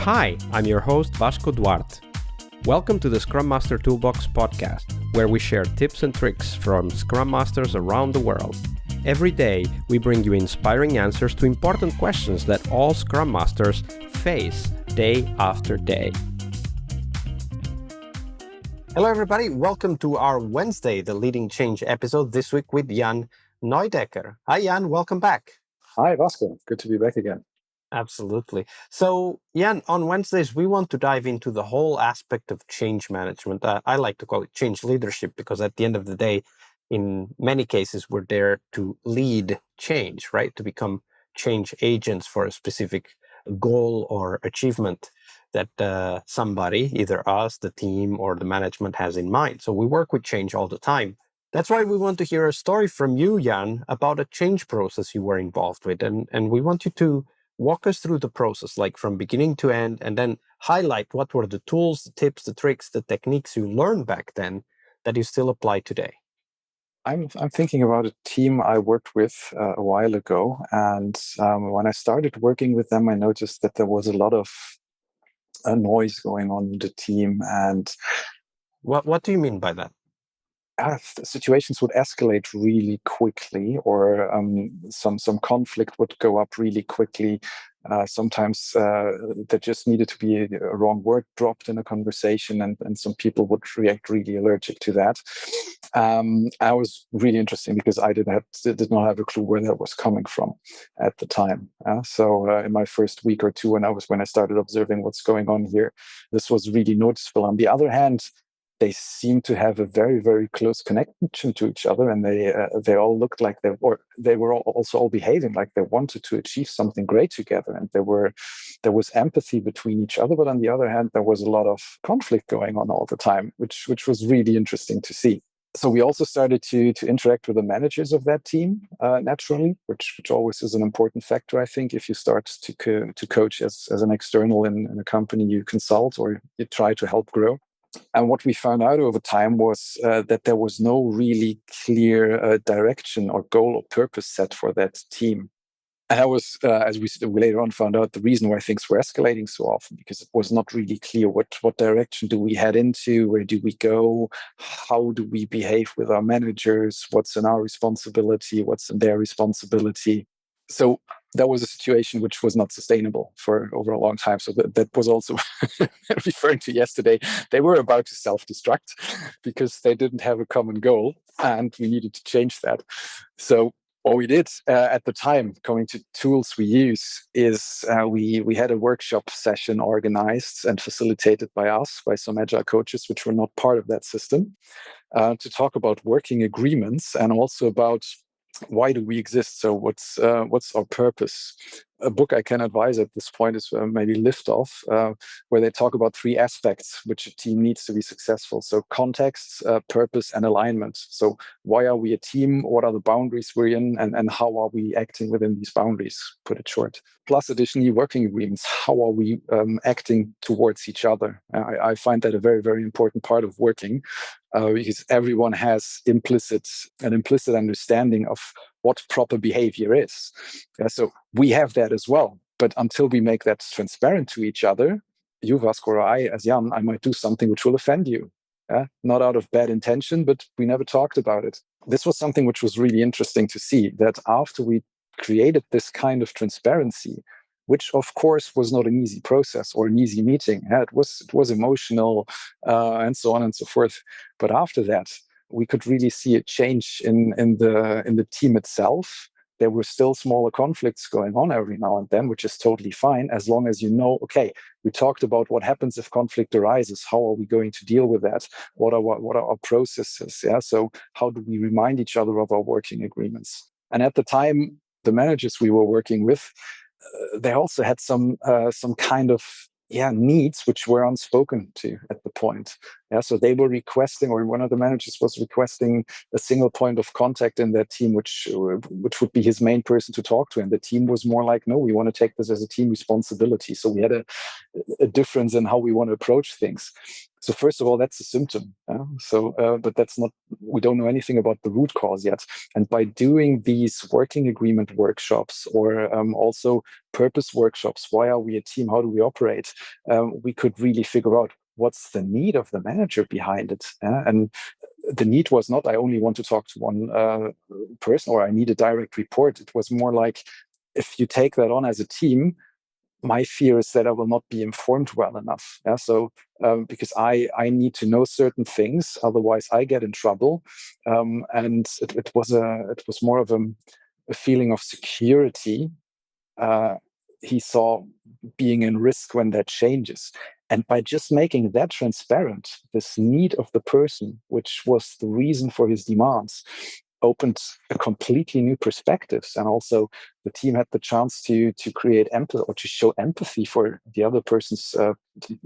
Hi, I'm your host Vasco Duarte. Welcome to the Scrum Master Toolbox podcast, where we share tips and tricks from Scrum Masters around the world. Every day, we bring you inspiring answers to important questions that all Scrum Masters face day after day. Hello everybody, welcome to our Wednesday, the Leading Change episode, this week with Jan Neudecker. Hi Jan, welcome back. Hi Vasco, good to be back again. Absolutely. So Jan, on Wednesdays, we want to dive into the whole aspect of change management. I like to call it change leadership because at the end of the day, in many cases, we're there to lead change, right? To become change agents for a specific goal or achievement that somebody, either us, the team, or the management has in mind. So we work with change all the time. That's why we want to hear a story from you, Jan, about a change process you were involved with. And we want you to walk us through the process, like from beginning to end, and then highlight what were the tools, the tips, the tricks, the techniques you learned back then that you still apply today. I'm thinking about a team I worked with a while ago, and when I started working with them, I noticed that there was a lot of noise going on in the team, and What do you mean by that? situations would escalate really quickly, or some conflict would go up really quickly. Sometimes there just needed to be a wrong word dropped in a conversation, and some people would react really allergic to that. I was really interesting because I did not have a clue where that was coming from at the time. So in my first week or two, when I started observing what's going on here, this was really noticeable. On the other hand, they seemed to have a very, very close connection to each other, and they all looked like they were also all behaving like they wanted to achieve something great together, and there was empathy between each other. But on the other hand, there was a lot of conflict going on all the time, which was really interesting to see. So we also started to interact with the managers of that team naturally, which always is an important factor, I think. If you start to coach as an external in a company you consult or you try to help grow. And what we found out over time was that there was no really clear direction or goal or purpose set for that team. And that was, as we later on found out, the reason why things were escalating so often, because it was not really clear what direction do we head into, where do we go, how do we behave with our managers, what's in our responsibility, what's in their responsibility. So that was a situation which was not sustainable for over a long time. So that was also referring to yesterday. They were about to self-destruct because they didn't have a common goal, and we needed to change that. So what we did at the time, coming to tools we use, is we had a workshop session organized and facilitated by us, by some agile coaches, which were not part of that system, to talk about working agreements and also about why do we exist? So what's our purpose? A book I can advise at this point is maybe Liftoff, where they talk about three aspects which a team needs to be successful. So context, purpose, and alignment. So why are we a team? What are the boundaries we're in? And how are we acting within these boundaries, put it short. Plus, additionally, working agreements. How are we acting towards each other? I find that a very, very important part of working, because everyone has an implicit understanding of what proper behavior is. So we have that as well. But until we make that transparent to each other, you, Vasco, or I, as Jan, I might do something which will offend you. Not out of bad intention, but we never talked about it. This was something which was really interesting to see, that after we created this kind of transparency, which of course was not an easy process or an easy meeting. It was emotional and so on and so forth. But after that, we could really see a change in the team itself. There were still smaller conflicts going on every now and then, which is totally fine, as long as you know, okay, we talked about what happens if conflict arises. How are we going to deal with that? What are our processes? Yeah. So how do we remind each other of our working agreements? And at the time, the managers we were working with, they also had some kind of needs which were unspoken to at the point. Yeah, so they were requesting, or one of the managers was requesting a single point of contact in their team, which would be his main person to talk to. And the team was more like, no, we want to take this as a team responsibility. So we had a difference in how we want to approach things. So first of all, that's a symptom. But that's not, we don't know anything about the root cause yet. And by doing these working agreement workshops, or also purpose workshops, why are we a team? How do we operate? We could really figure out what's the need of the manager behind it. And the need was not, I only want to talk to one person, or I need a direct report. It was more like, if you take that on as a team, my fear is that I will not be informed well enough. So because I need to know certain things, otherwise I get in trouble. And it was more of a feeling of security he saw being in risk when that changes. And by just making that transparent, this need of the person, which was the reason for his demands, opened a completely new perspectives. And also the team had the chance to create empathy, or to show empathy for the other person's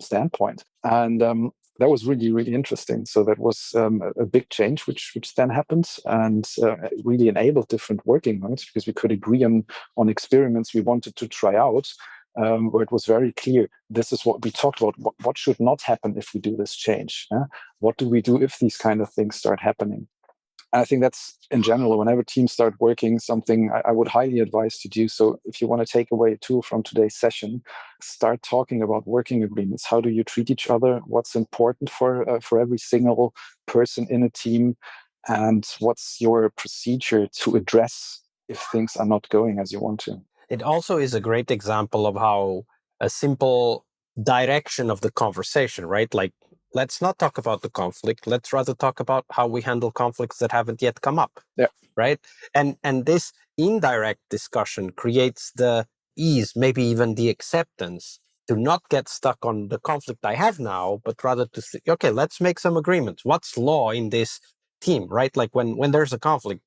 standpoint. And that was really, really interesting. So that was a big change, which then happened, and really enabled different working modes, because we could agree on experiments we wanted to try out, where it was very clear, this is what we talked about. What should not happen if we do this change? What do we do if these kind of things start happening? And I think that's, in general, whenever teams start working, something I would highly advise to do. So if you want to take away a tool from today's session, start talking about working agreements. How do you treat each other? What's important for every single person in a team? And what's your procedure to address if things are not going as you want to? It also is a great example of how a simple direction of the conversation, right? Like, let's not talk about the conflict. Let's rather talk about how we handle conflicts that haven't yet come up. Yeah. Right. And this indirect discussion creates the ease, maybe even the acceptance, to not get stuck on the conflict I have now, but rather to think, okay, let's make some agreements. What's law in this team, right? Like when there's a conflict,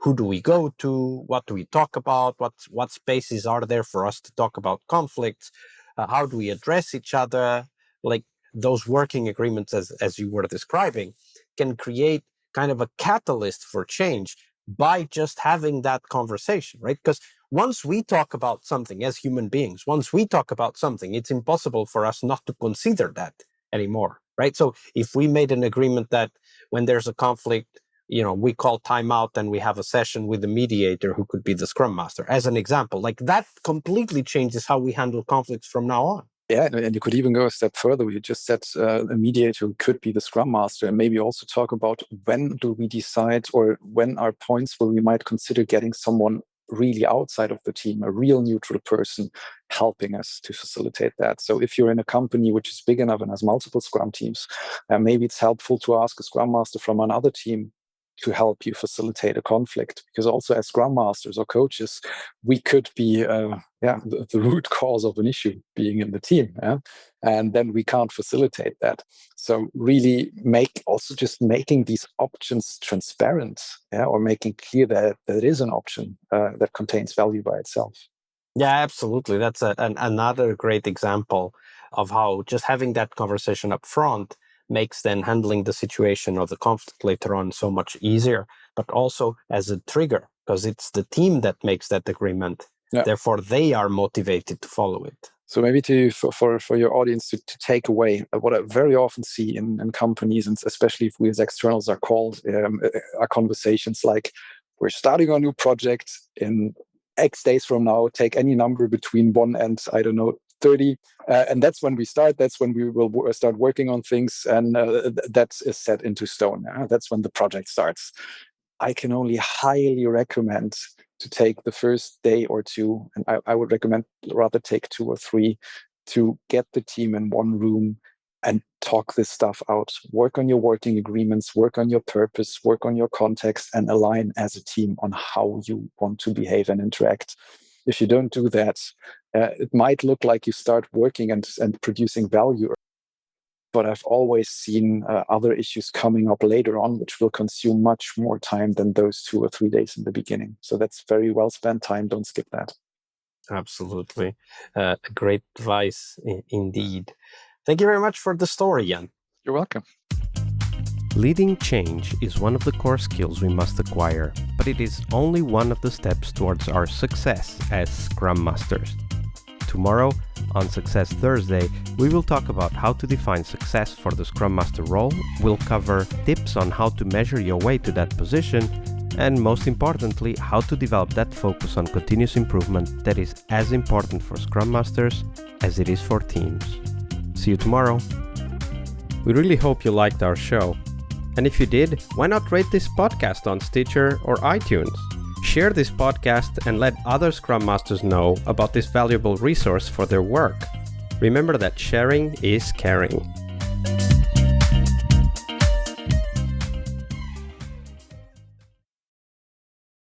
who do we go to? What do we talk about? What spaces are there for us to talk about conflicts? How do we address each other? Like, those working agreements, as you were describing, can create kind of a catalyst for change by just having that conversation, right? Because once we talk about something as human beings, it's impossible for us not to consider that anymore, right? So if we made an agreement that when there's a conflict, we call timeout and we have a session with the mediator, who could be the scrum master, as an example, like that completely changes how we handle conflicts from now on. Yeah, and you could even go a step further. We just said a mediator who could be the scrum master, and maybe also talk about, when do we decide, or when are points where we might consider getting someone really outside of the team, a real neutral person helping us to facilitate that. So if you're in a company which is big enough and has multiple scrum teams, maybe it's helpful to ask a scrum master from another team to help you facilitate a conflict, because also as scrum masters or coaches, we could be the root cause of an issue being in the team, and then we can't facilitate that. So really just making these options transparent, or making clear that it is an option that contains value by itself. Yeah, absolutely. That's another great example of how just having that conversation up front makes then handling the situation or the conflict later on so much easier, but also as a trigger, because it's the team that makes that agreement. Yeah. Therefore, they are motivated to follow it. So maybe for your audience to take away, what I very often see in companies, and especially if we as externals are called, are conversations like, we're starting a new project in X days from now, take any number between 1 and, 30. And that's when we start. That's when we will start working on things. And that is set into stone. That's when the project starts. I can only highly recommend to take the first day or two, and I would recommend rather take 2 or 3, to get the team in one room and talk this stuff out. Work on your working agreements, work on your purpose, work on your context, and align as a team on how you want to behave and interact. If you don't do that, it might look like you start working and producing value, but I've always seen other issues coming up later on, which will consume much more time than those 2 or 3 days in the beginning. So that's very well spent time. Don't skip that. Absolutely. Great advice indeed. Thank you very much for the story, Jan. You're welcome. Leading change is one of the core skills we must acquire, but it is only one of the steps towards our success as Scrum Masters. Tomorrow, on Success Thursday, we will talk about how to define success for the Scrum Master role, we'll cover tips on how to measure your way to that position, and most importantly, how to develop that focus on continuous improvement that is as important for Scrum Masters as it is for teams. See you tomorrow. We really hope you liked our show. And if you did, why not rate this podcast on Stitcher or iTunes? Share this podcast and let other Scrum Masters know about this valuable resource for their work. Remember that sharing is caring.